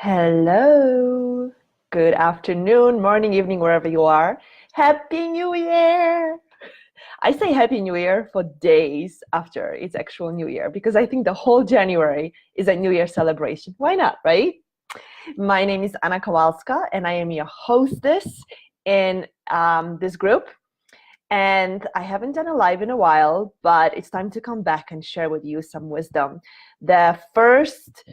Hello. Good afternoon, morning, evening, wherever you are. Happy New Year. I say Happy New Year for days after it's actual New Year because I think the whole January is a New Year celebration. Why not, right? My name is Anna Kowalska and I am your hostess in this group. And I haven't done a live in a while, but it's time to come back and share with you some wisdom. The first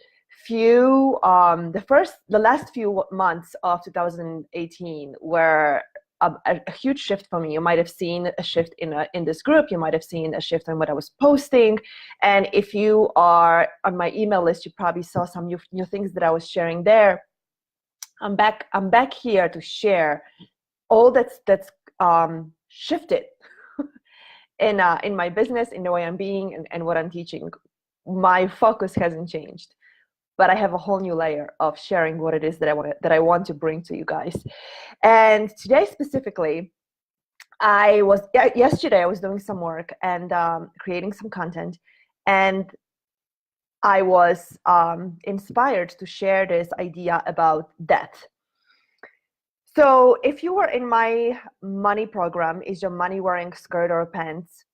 the last few months of 2018 were a huge shift for me. You might have seen a shift in this group. You might have seen a shift in what I was posting. And if you are on my email list, you probably saw some new things that I was sharing there. I'm back here to share all that's shifted in my business, in the way I'm being and what I'm teaching. My focus hasn't changed, but I have a whole new layer of sharing what it is that I want to bring to you guys. And today specifically, yesterday I was doing some work and creating some content, and I was inspired to share this idea about debt. So if you were in my money program, Is Your Money Wearing Skirt or Pants?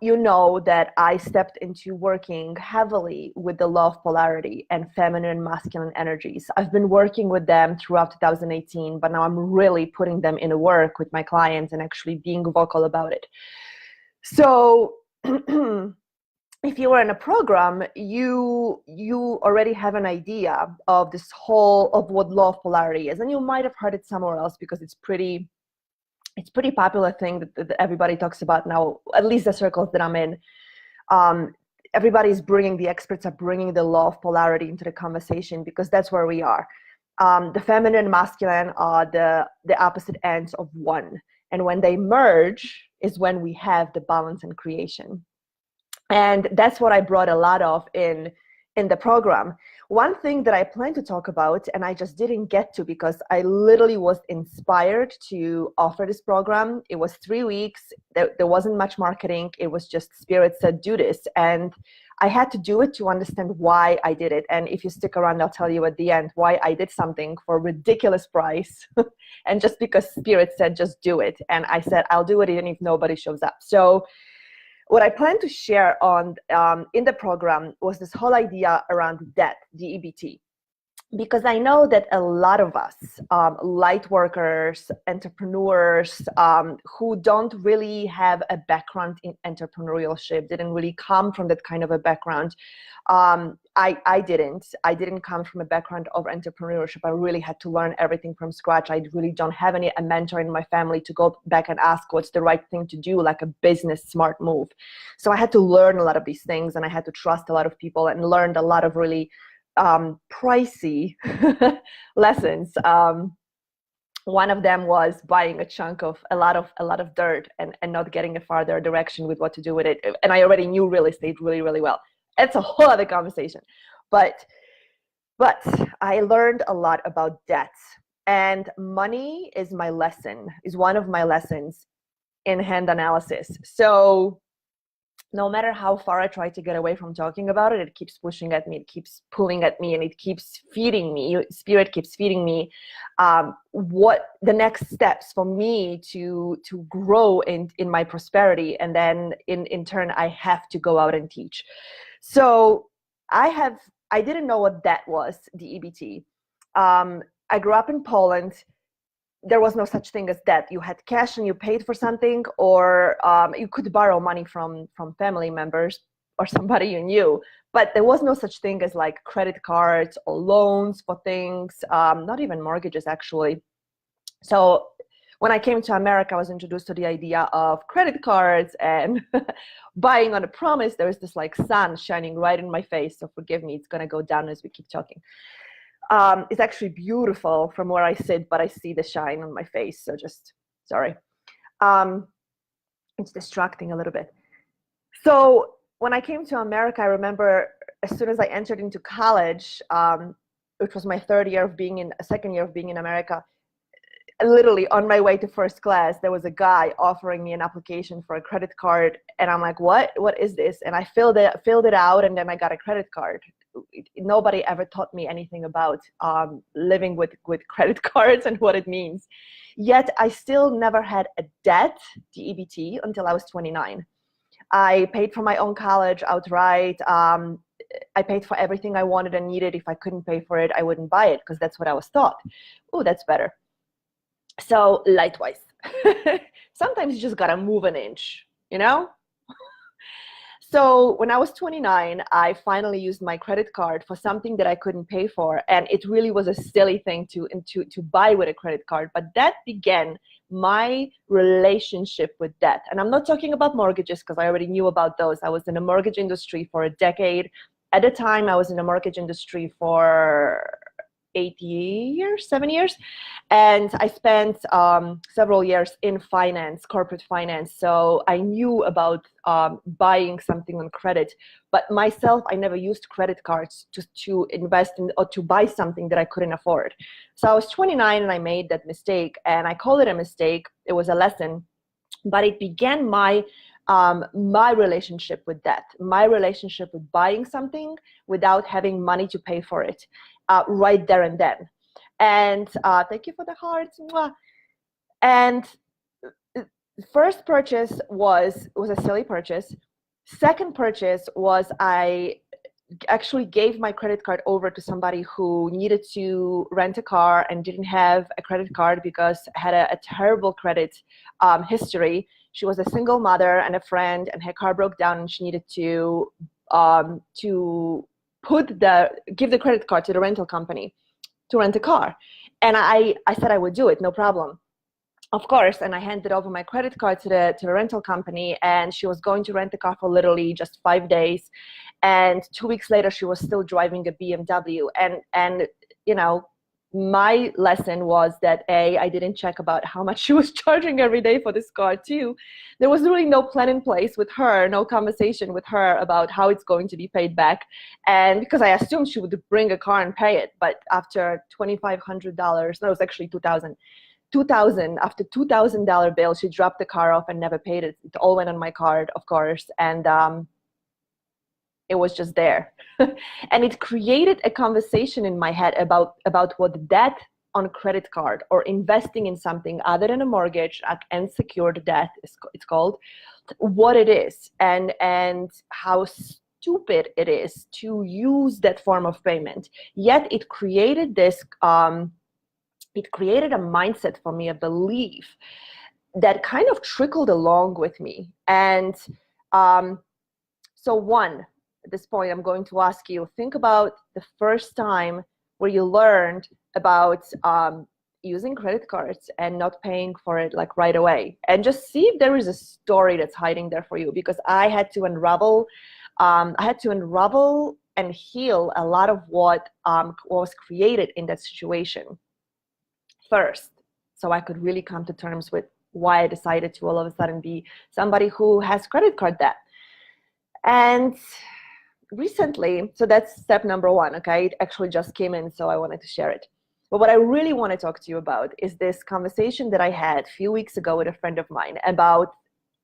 You know that I stepped into working heavily with the law of polarity and feminine and masculine energies. I've been working with them throughout 2018, but now I'm really putting them into work with my clients and actually being vocal about it. So if you were in a program, you already have an idea of of what law of polarity is, and you might have heard it somewhere else because it's pretty popular thing that everybody talks about now, at least the circles that I'm in. The experts are bringing the law of polarity into the conversation because that's where we are. The feminine and masculine are the opposite ends of one, and when they merge is when we have the balance and creation. And that's what I brought a lot of in the program. One thing that I plan to talk about, and I just didn't get to because I literally was inspired to offer this program. It was 3 weeks. There wasn't much marketing. It was just Spirit said, do this. And I had to do it to understand why I did it. And if you stick around, I'll tell you at the end why I did something for a ridiculous price. And just because Spirit said, just do it. And I said, I'll do it even if nobody shows up. So what I plan to share in the program was this whole idea around debt, DEBT, because I know that a lot of us, light workers, entrepreneurs, who don't really have a background in entrepreneurship, didn't really come from that kind of a background. I didn't come from a background of entrepreneurship. I really had to learn everything from scratch. I really don't have a mentor in my family to go back and ask what's the right thing to do, like a business smart move. So I had to learn a lot of these things, and I had to trust a lot of people and learned a lot of really pricey lessons. One of them was buying a chunk of a lot of dirt and not getting a farther direction with what to do with it. And I already knew real estate really, really well. It's a whole other conversation. But I learned a lot about debt, and money is one of my lessons in hand analysis. So no matter how far I try to get away from talking about it, it keeps pushing at me, it keeps pulling at me, and it keeps feeding me. Spirit keeps feeding me what the next steps for me to grow in my prosperity, and then in turn I have to go out and teach. So I didn't know what that was, the EBT. I grew up in Poland. There was no such thing as debt. You had cash and you paid for something, or you could borrow money from family members or somebody you knew. But there was no such thing as like credit cards or loans for things, not even mortgages, actually. So when I came to America, I was introduced to the idea of credit cards and buying on a promise. There was this like sun shining right in my face. So forgive me, it's going to go down as we keep talking. It's actually beautiful from where I sit, but I see the shine on my face. So just, sorry. It's distracting a little bit. So when I came to America, I remember as soon as I entered into college, which was my second year of being in America, literally on my way to first class, there was a guy offering me an application for a credit card, and I'm like, what is this? And I filled it out, and then I got a credit card. Nobody ever taught me anything about living with credit cards and what it means. Yet I still never had a debt, DEBT, until I was 29. I paid for my own college outright. I paid for everything I wanted and needed. If I couldn't pay for it, I wouldn't buy it, because that's what I was taught. Oh, that's better. So likewise, sometimes you just gotta move an inch, you know? So when I was 29, I finally used my credit card for something that I couldn't pay for. And it really was a silly thing to buy with a credit card. But that began my relationship with debt. And I'm not talking about mortgages, because I already knew about those. I was in the mortgage industry for a decade. At the time, I was in the mortgage industry for 7 years. And I spent several years in finance, corporate finance. So I knew about buying something on credit. But myself, I never used credit cards to invest in or to buy something that I couldn't afford. So I was 29 and I made that mistake. And I call it a mistake. It was a lesson. But it began my relationship with debt, my relationship with buying something without having money to pay for it. Right there and then. And thank you for the hearts. And first purchase was a silly purchase. Second purchase was I actually gave my credit card over to somebody who needed to rent a car and didn't have a credit card because had a terrible credit history. She was a single mother and a friend, and her car broke down, and she needed to give the credit card to the rental company to rent a car. And I said I would do it, no problem. Of course, and I handed over my credit card to the rental company, and she was going to rent the car for literally just 5 days. And 2 weeks later, she was still driving a BMW. And you know, my lesson was that A, I didn't check about how much she was charging every day for this car. Two, there was really no plan in place with her, no conversation with her about how it's going to be paid back. And because I assumed she would bring a car and pay it, but after $2,500, no, it was actually $2,000, after $2,000 bill, she dropped the car off and never paid it. It all went on my card, of course, and it was just there. And it created a conversation in my head about what debt on credit card or investing in something other than a mortgage and secured debt, it's called, what it is, and how stupid it is to use that form of payment. Yet it created this it created a mindset for me, a belief that kind of trickled along with me. And so one, at this point, I'm going to ask you, think about the first time where you learned about using credit cards and not paying for it like right away, and just see if there is a story that's hiding there for you, because I had to unravel and heal a lot of what was created in that situation first, so I could really come to terms with why I decided to all of a sudden be somebody who has credit card debt. And recently, so that's step number one, okay? It actually just came in, so I wanted to share it. But what I really want to talk to you about is this conversation that I had a few weeks ago with a friend of mine about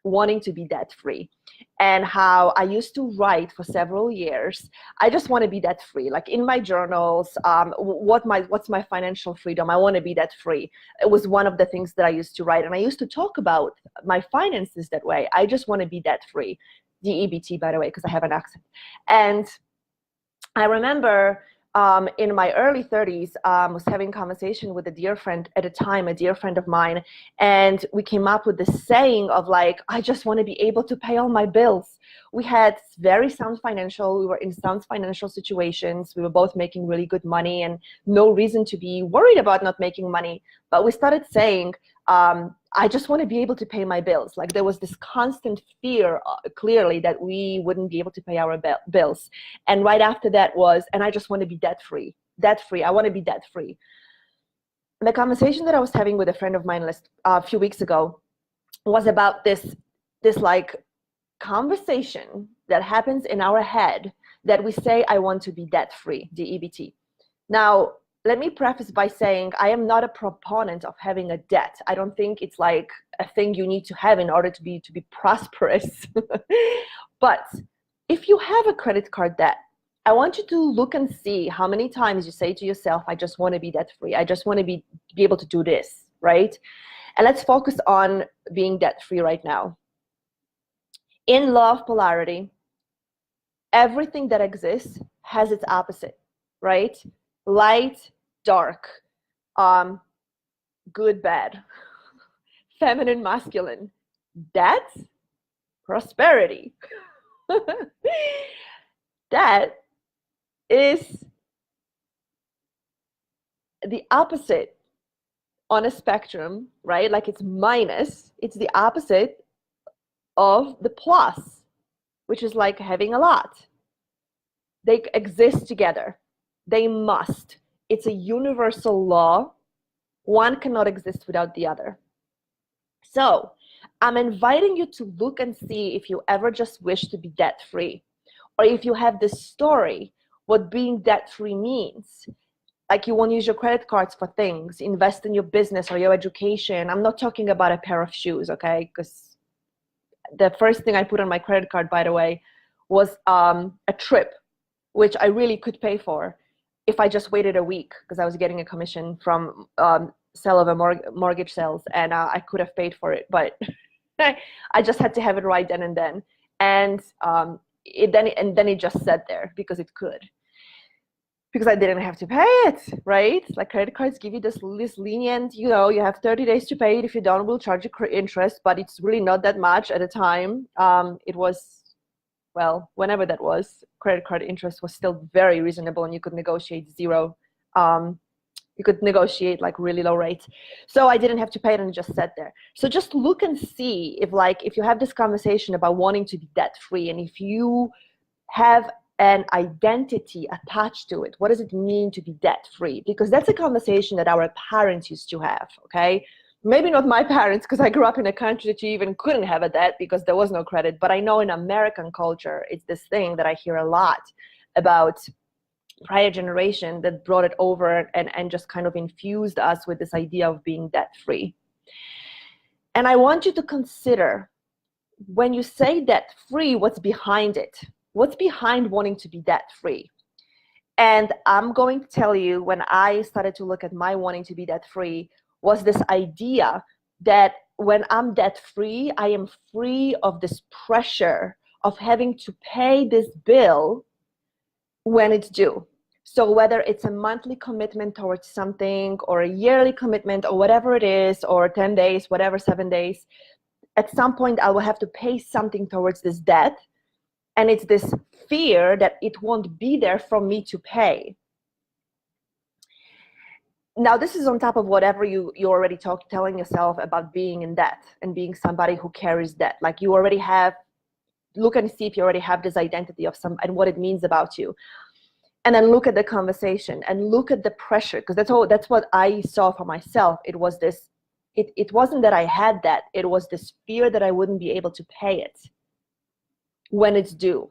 wanting to be debt-free, and how I used to write for several years, I just want to be debt-free. Like in my journals, what's my financial freedom? I want to be debt-free. It was one of the things that I used to write, and I used to talk about my finances that way. I just want to be debt-free. DEBT, by the way, because I have an accent. And I remember in my early 30s, was having a conversation with a dear friend at the time, a dear friend of mine, and we came up with this saying of like, I just want to be able to pay all my bills. We had very sound we were in sound financial situations. We were both making really good money and no reason to be worried about not making money. But we started saying, I just want to be able to pay my bills. Like there was this constant fear, clearly, that we wouldn't be able to pay our bills. And right after that was, and I just want to be debt-free. Debt-free. I want to be debt-free. The conversation that I was having with a friend of mine a few weeks ago was about this like conversation that happens in our head that we say, I want to be debt-free, DEBT. Now, let me preface by saying I am not a proponent of having a debt. I don't think it's like a thing you need to have in order to be prosperous. But if you have a credit card debt, I want you to look and see how many times you say to yourself, I just want to be debt free. I just want to be able to do this, right? And let's focus on being debt free right now. In law of polarity, everything that exists has its opposite, right? Light, dark, good, bad, feminine, masculine, debt, prosperity. That is the opposite on a spectrum, right? Like it's minus, it's the opposite of the plus, which is like having a lot. They exist together. They must. It's a universal law. One cannot exist without the other. So I'm inviting you to look and see if you ever just wish to be debt-free, or if you have this story, what being debt-free means. Like you want to use your credit cards for things, invest in your business or your education. I'm not talking about a pair of shoes, okay? Because the first thing I put on my credit card, by the way, was a trip, which I really could pay for if I just waited a week, because I was getting a commission from sale of a mortgage sales, and I could have paid for it, but I just had to have it right then and then. And then it just sat there because it could. Because I didn't have to pay it, right? Like credit cards give you this lenient, you know, you have 30 days to pay it. If you don't, we'll charge you interest, but it's really not that much at a time. It was, well, whenever that was, credit card interest was still very reasonable, and you could negotiate zero. You could negotiate like really low rates. So I didn't have to pay it, and it just sat there. So just look and see if you have this conversation about wanting to be debt free, and if you have an identity attached to it, what does it mean to be debt free? Because that's a conversation that our parents used to have, okay? Maybe not my parents, because I grew up in a country that you even couldn't have a debt because there was no credit. But I know in American culture, it's this thing that I hear a lot about prior generation that brought it over and just kind of infused us with this idea of being debt free. And I want you to consider, when you say debt free, what's behind it? What's behind wanting to be debt free? And I'm going to tell you, when I started to look at my wanting to be debt free, was this idea that when I'm debt free, I am free of this pressure of having to pay this bill when it's due. So whether it's a monthly commitment towards something, or a yearly commitment, or whatever it is, or 10 days, whatever, 7 days, at some point I will have to pay something towards this debt. And it's this fear that it won't be there for me to pay. Now, this is on top of whatever you already telling yourself about being in debt and being somebody who carries debt. Like you already have, look and see if you already have this identity of some and what it means about you. And then look at the conversation and look at the pressure, because that's what I saw for myself. It was this, it wasn't that I had that, it was this fear that I wouldn't be able to pay it when it's due.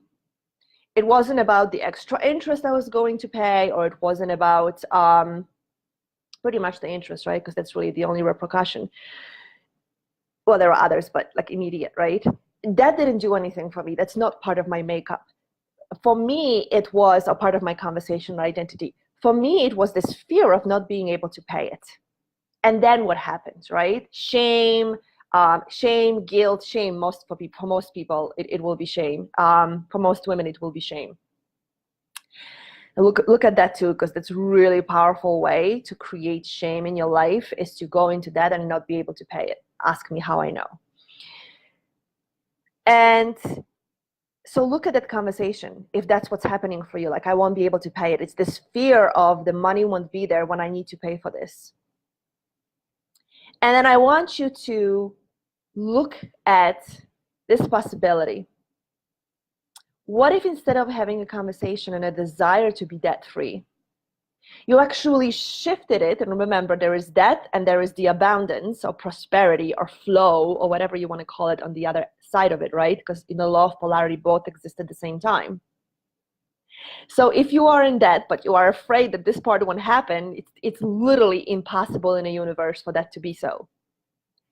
It wasn't about the extra interest I was going to pay, or it wasn't about pretty much the interest, right? Because that's really the only repercussion. Well, there are others, but like immediate, right? That didn't do anything for me. That's not part of my makeup. For me, it was a part of my conversational identity. For me, it was this fear of not being able to pay it. And then what happens, right? Shame, guilt, shame. For most people, it will be shame. For most women, it will be shame. And look at that too, because that's a really powerful way to create shame in your life, is to go into that and not be able to pay it. Ask me how I know. And so look at that conversation, if that's what's happening for you. Like, I won't be able to pay it. It's this fear of the money won't be there when I need to pay for this. And then I want you to look at this possibility. What if instead of having a conversation and a desire to be debt-free, you actually shifted it? And remember, there is debt and there is the abundance or prosperity or flow or whatever you want to call it on the other side of it, right? Because in the law of polarity, both exist at the same time. So if you are in debt, but you are afraid that this part won't happen, it's literally impossible in a universe for that to be so.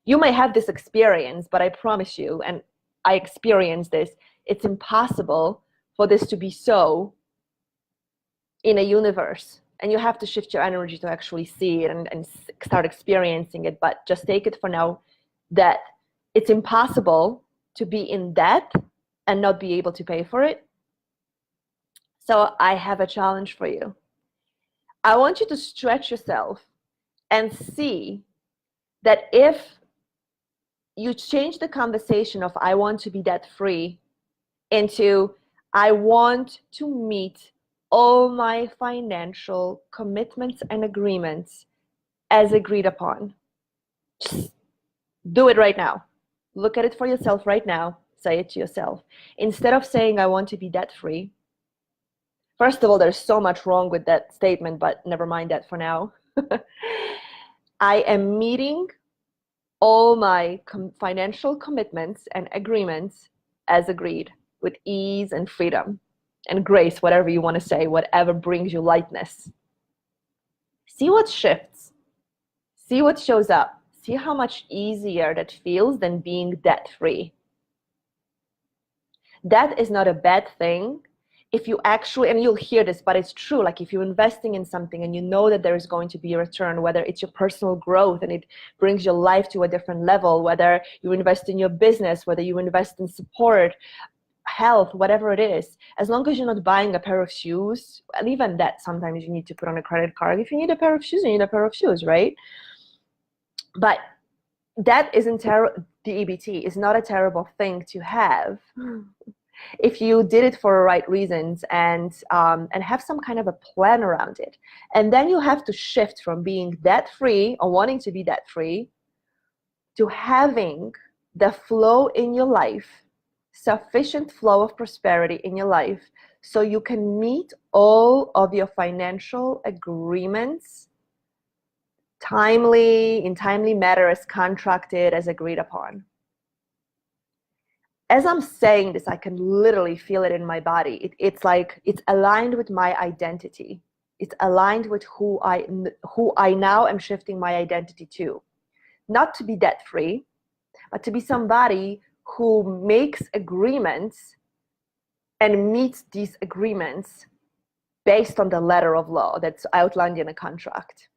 You may have this experience, but I promise you, and I experienced this, it's impossible for this to be so in a universe. And you have to shift your energy to actually see it and start experiencing it. But just take it for now that it's impossible to be in debt and not be able to pay for it. So I have a challenge for you. I want you to stretch yourself and see that if you change the conversation of I want to be debt free into I want to meet all my financial commitments and agreements as agreed upon. Just do it right now. Look at it for yourself right now. Say it to yourself. Instead of saying I want to be debt free, first of all, there's so much wrong with that statement, but never mind that for now. I am meeting all my financial commitments and agreements as agreed, with ease and freedom and grace, whatever you want to say, whatever brings you lightness. See what shifts. See what shows up. See how much easier that feels than being debt-free. That is not a bad thing. If you actually, and you'll hear this, but it's true, like if you're investing in something and you know that there is going to be a return, whether it's your personal growth and it brings your life to a different level, whether you invest in your business, whether you invest in support, health, whatever it is, as long as you're not buying a pair of shoes, and even that sometimes you need to put on a credit card. If you need a pair of shoes, you need a pair of shoes, right? But that isn't terrible. The EBT is not a terrible thing to have if you did it for the right reasons and have some kind of a plan around it. And then you have to shift from being debt-free or wanting to be debt-free to having the flow in your life, sufficient flow of prosperity in your life, so you can meet all of your financial agreements in timely manner, as contracted, as agreed upon. As I'm saying this, I can literally feel it in my body. It's like it's aligned with my identity. It's aligned with who I now am shifting my identity to. Not to be debt-free, but to be somebody who makes agreements and meets these agreements based on the letter of law that's outlined in a contract.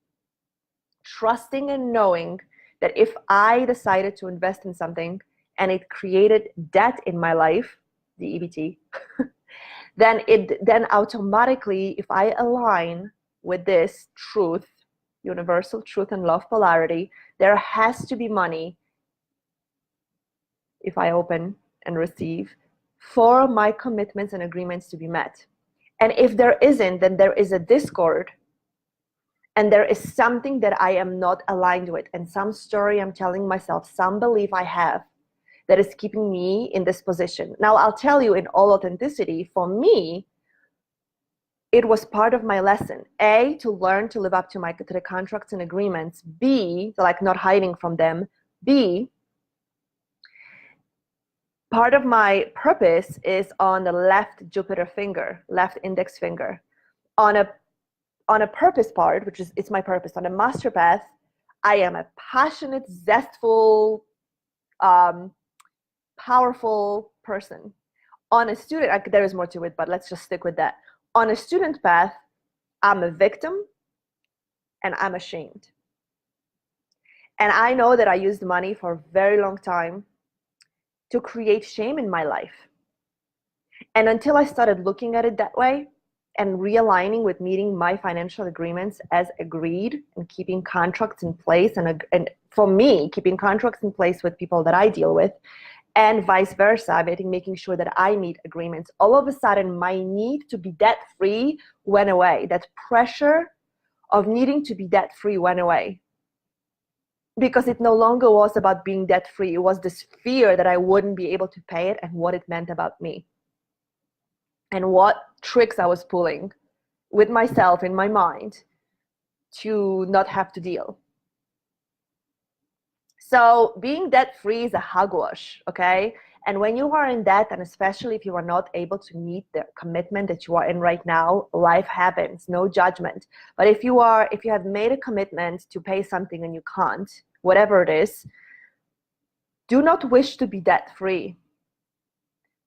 Trusting and knowing that if I decided to invest in something and it created debt in my life, the EBT, then automatically, if I align with this truth, universal truth and love polarity, there has to be money, if I open and receive, for my commitments and agreements to be met. And if there isn't, then there is a discord, and there is something that I am not aligned with, and some story I'm telling myself, some belief I have that is keeping me in this position. Now, I'll tell you in all authenticity, for me, it was part of my lesson. A, to learn to live up to the contracts and agreements. B, like not hiding from them. B, part of my purpose is on the left Jupiter finger, left index finger. On a purpose part, which is, it's my purpose, on a master path, I am a passionate, zestful, powerful person. On a student, there is more to it, but let's just stick with that. On a student path, I'm a victim and I'm ashamed. And I know that I used money for a very long time to create shame in my life. And until I started looking at it that way and realigning with meeting my financial agreements as agreed and keeping contracts in place, and for me, keeping contracts in place with people that I deal with, and vice versa, making sure that I meet agreements, all of a sudden my need to be debt-free went away. That pressure of needing to be debt-free went away. Because it no longer was about being debt-free. It was this fear that I wouldn't be able to pay it and what it meant about me. And what tricks I was pulling with myself in my mind to not have to deal. So being debt-free is a hogwash, okay? And when you are in that, and especially if you are not able to meet the commitment that you are in right now, life happens, no judgment. But if you have made a commitment to pay something and you can't, whatever it is, do not wish to be debt free.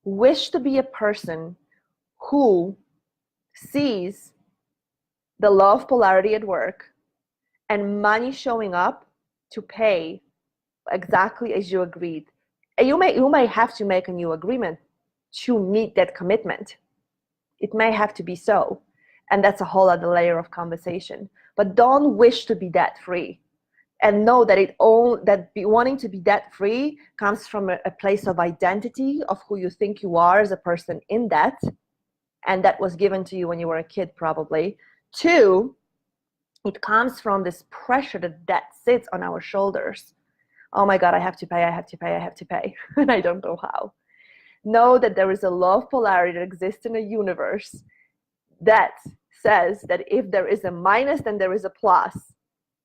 Wish to be a person who sees the law of polarity at work and money showing up to pay exactly as you agreed. And you may have to make a new agreement to meet that commitment. It may have to be so. And that's a whole other layer of conversation. But don't wish to be debt free. And know that wanting to be debt free comes from a place of identity of who you think you are as a person in debt. And that was given to you when you were a kid, probably. 2, it comes from this pressure that debt sits on our shoulders. Oh my God, I have to pay, I have to pay, I have to pay. And I don't know how. Know that there is a law of polarity that exists in the universe that says that if there is a minus, then there is a plus.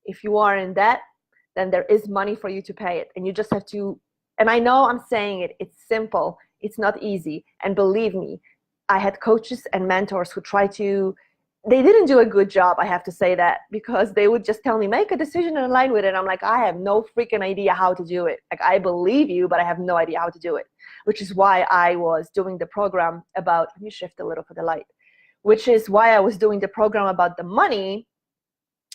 If you are in debt, then there is money for you to pay it. And you just have to, and I know I'm saying it, it's simple, it's not easy. And believe me, I had coaches and mentors who they didn't do a good job, I have to say that, because they would just tell me, make a decision and align with it. And I'm like, I have no freaking idea how to do it. Like, I believe you, but I have no idea how to do it, which is why I was doing the program about, let me shift a little for the light, which is why I was doing the program about the money.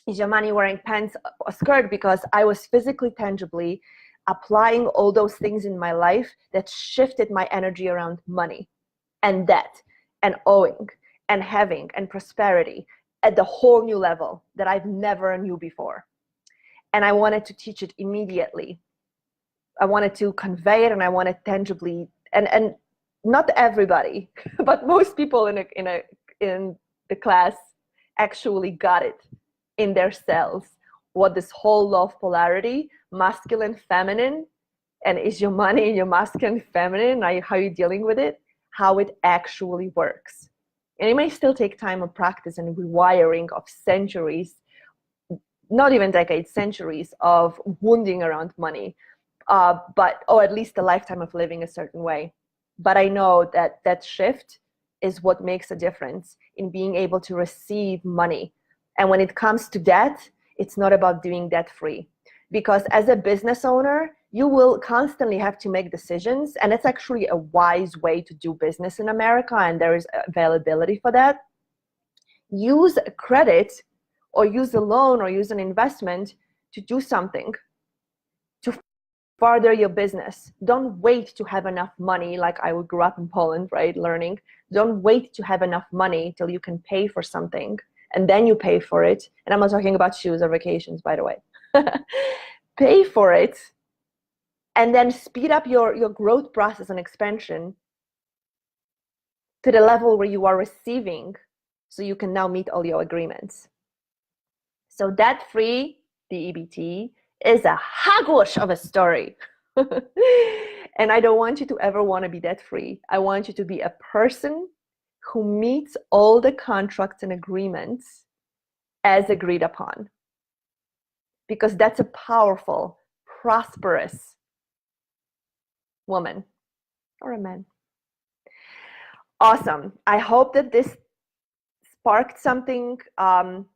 Is your money wearing pants or skirt? Because I was physically, tangibly applying all those things in my life that shifted my energy around money and debt and owing and having and prosperity at the whole new level that I've never knew before. And I wanted to teach it immediately. I wanted to convey it, and I wanted tangibly, and not everybody, but most people in the class actually got it in their cells, what this whole law of polarity, masculine, feminine, and is your money in your masculine, feminine, how you're dealing with it, how it actually works. And it may still take time of practice and rewiring of centuries, not even decades, centuries of wounding around money, or at least a lifetime of living a certain way. But I know that shift is what makes a difference in being able to receive money. And when it comes to debt, it's not about being debt free. Because as a business owner, you will constantly have to make decisions, and it's actually a wise way to do business in America, and there is availability for that. Use a credit or use a loan or use an investment to do something, to further your business. Don't wait to have enough money, like I grew up in Poland, right, learning. Don't wait to have enough money till you can pay for something, and then you pay for it. And I'm not talking about shoes or vacations, by the way. Pay for it, and then speed up your growth process and expansion to the level where you are receiving, so you can now meet all your agreements. So debt-free, DEBT, is a hogwash of a story. And I don't want you to ever want to be debt-free. I want you to be a person who meets all the contracts and agreements as agreed upon. Because that's a powerful, prosperous woman or a man. Awesome. I hope that this sparked something,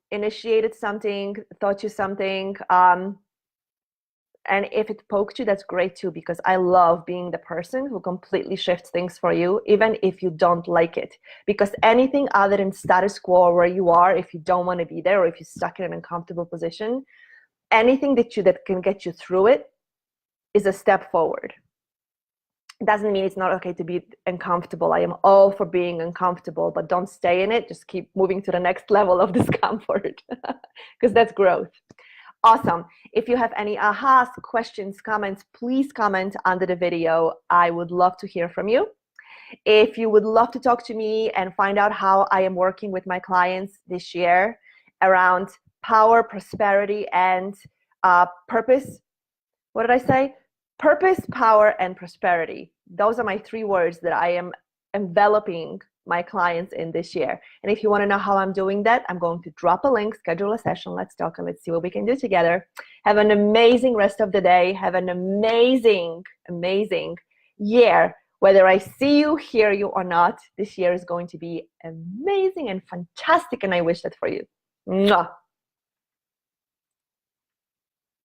initiated something, taught you something. And if it poked you, that's great too, because I love being the person who completely shifts things for you, even if you don't like it. Because anything other than status quo, where you are, if you don't want to be there, or if you're stuck in an uncomfortable position, anything that can get you through it is a step forward. It doesn't mean it's not okay to be uncomfortable. I am all for being uncomfortable, but don't stay in it. Just keep moving to the next level of discomfort, because that's growth. Awesome. If you have any ahas, questions, comments, please comment under the video. I would love to hear from you. If you would love to talk to me and find out how I am working with my clients this year around power, prosperity, and purpose. What did I say? Purpose, power, and prosperity. Those are my 3 words that I am enveloping my clients in this year. And if you want to know how I'm doing that, I'm going to drop a link, schedule a session, let's talk, and let's see what we can do together. Have an amazing rest of the day. Have an amazing, amazing year. Whether I see you, hear you, or not, this year is going to be amazing and fantastic, and I wish that for you. Mwah.